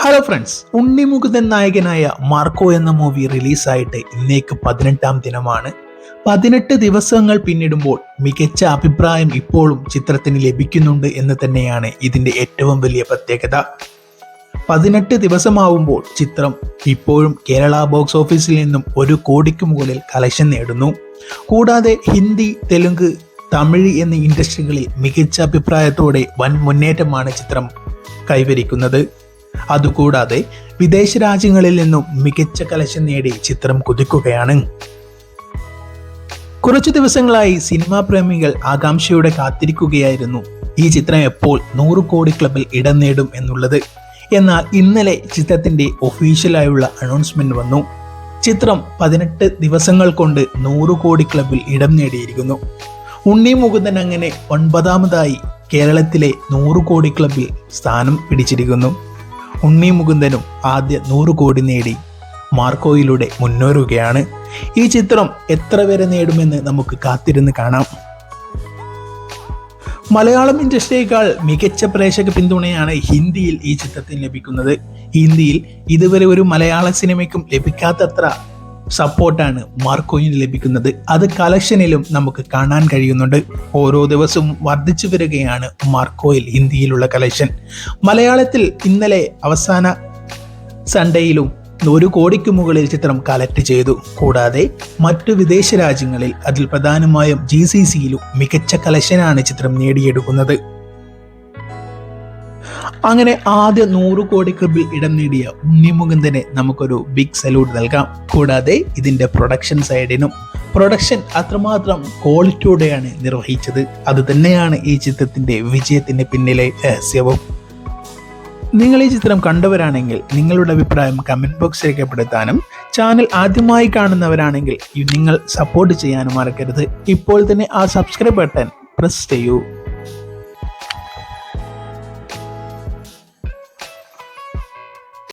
Hello friends, Unni Mukundan നായകനായ Marco എന്ന movie റിലീസായിട്ട് ഇന്നേക്ക് 18-ാം ദിനമാണ്. 18 ദിവസങ്ങൾ പിന്നിടുമ്പോൾ മികച്ച അഭിപ്രായം ഇപ്പോഴും ചിത്രത്തിന് ലഭിക്കുന്നുണ്ട് എന്ന് തന്നെയാണ് ഇതിന്റെ ഏറ്റവും വലിയ പ്രത്യേകത. 18 ദിവസമാവുമ്പോൾ ചിത്രം ഇപ്പോഴും കേരള ബോക്സ് ഓഫീസിൽ നിന്നും 1 കോടിക്ക് മുകളിൽ കളക്ഷൻ നേടുന്നു. കൂടാതെ ഹിന്ദി, തെലുങ്ക്, തമിഴ് എന്നീ ഇൻഡസ്ട്രികളിൽ മികച്ച അഭിപ്രായത്തോടെ വൻ മുന്നേറ്റമാണ് ചിത്രം കൈവരിക്കുന്നത്. അതുകൂടാതെ വിദേശ രാജ്യങ്ങളിൽ നിന്നും മികച്ച കളക്ഷൻ നേടി ചിത്രം കുതിക്കുകയാണ്. കുറച്ചു ദിവസങ്ങളായി സിനിമാ പ്രേമികൾ ആകാംക്ഷയോടെ കാത്തിരിക്കുകയായിരുന്നു ഈ ചിത്രം എപ്പോൾ 100 കോടി ക്ലബിൽ ഇടം നേടും എന്നുള്ളത്. എന്നാൽ ഇന്നലെ ചിത്രത്തിന്റെ ഒഫീഷ്യലായുള്ള അനൗൺസ്മെന്റ് വന്നു. ചിത്രം 18 ദിവസങ്ങൾ കൊണ്ട് 100 കോടി ക്ലബിൽ ഇടം നേടിയിരിക്കുന്നു. ഉണ്ണി മുകുന്ദൻ അങ്ങനെ 9ാമതായി കേരളത്തിലെ 100 കോടി ക്ലബിൽ സ്ഥാനം പിടിച്ചിരിക്കുന്നു. ഉണ്ണി മുകുന്ദനും ആദ്യ 100 കോടി നേടി മാർക്കോയിലൂടെ മുന്നേറുകയാണ്. ഈ ചിത്രം എത്ര വരെ നേടുമെന്ന് നമുക്ക് കാത്തിരുന്ന് കാണാം. മലയാളം ഇൻഡസ്ട്രിയേക്കാൾ മികച്ച പ്രേക്ഷക പിന്തുണയാണ് ഹിന്ദിയിൽ ഈ ചിത്രത്തിന് ലഭിക്കുന്നത്. ഹിന്ദിയിൽ ഇതുവരെ ഒരു മലയാള സിനിമയ്ക്കും ലഭിക്കാത്തത്ര സപ്പോർട്ടാണ് മാർക്കോയിന് ലഭിക്കുന്നത്. അത് കളക്ഷനിലും നമുക്ക് കാണാൻ കഴിയുന്നുണ്ട്. ഓരോ ദിവസവും വർദ്ധിച്ചു വരികയാണ് മാർക്കോയിൽ ഹിന്ദിയിലുള്ള കളക്ഷൻ. മലയാളത്തിൽ ഇന്നലെ അവസാന സൺഡേയിലും 1 കോടിക്ക് മുകളിൽ ചിത്രം കളക്ട് ചെയ്തു. കൂടാതെ മറ്റു വിദേശ രാജ്യങ്ങളിൽ, അതിൽ പ്രധാനമായും GCCയിലും മികച്ച കളക്ഷനാണ് ചിത്രം നേടിയെടുക്കുന്നത്. അങ്ങനെ ആദ്യ 100 കോടി ക്ലബിൽ ഇടം നേടിയ ഉണ്ണി മുകുന്ദനെ നമുക്കൊരു ബിഗ് സല്യൂട്ട് നൽകാം. കൂടാതെ ഇതിന്റെ പ്രൊഡക്ഷൻ സൈഡിനും പ്രൊഡക്ഷൻ അത്രമാത്രം ക്വാളിറ്റിയോടെയാണ് നിർവഹിച്ചത്. അത് തന്നെയാണ് ഈ ചിത്രത്തിന്റെ വിജയത്തിന് പിന്നിലെ രഹസ്യവും. നിങ്ങൾ ഈ ചിത്രം കണ്ടവരാണെങ്കിൽ നിങ്ങളുടെ അഭിപ്രായം കമന്റ് ബോക്സ് രേഖപ്പെടുത്താനും, ചാനൽ ആദ്യമായി കാണുന്നവരാണെങ്കിൽ നിങ്ങൾ സപ്പോർട്ട് ചെയ്യാനും മറക്കരുത്. ഇപ്പോൾ തന്നെ ആ സബ്സ്ക്രൈബ് ബട്ടൺ പ്രസ് ചെയ്യൂ.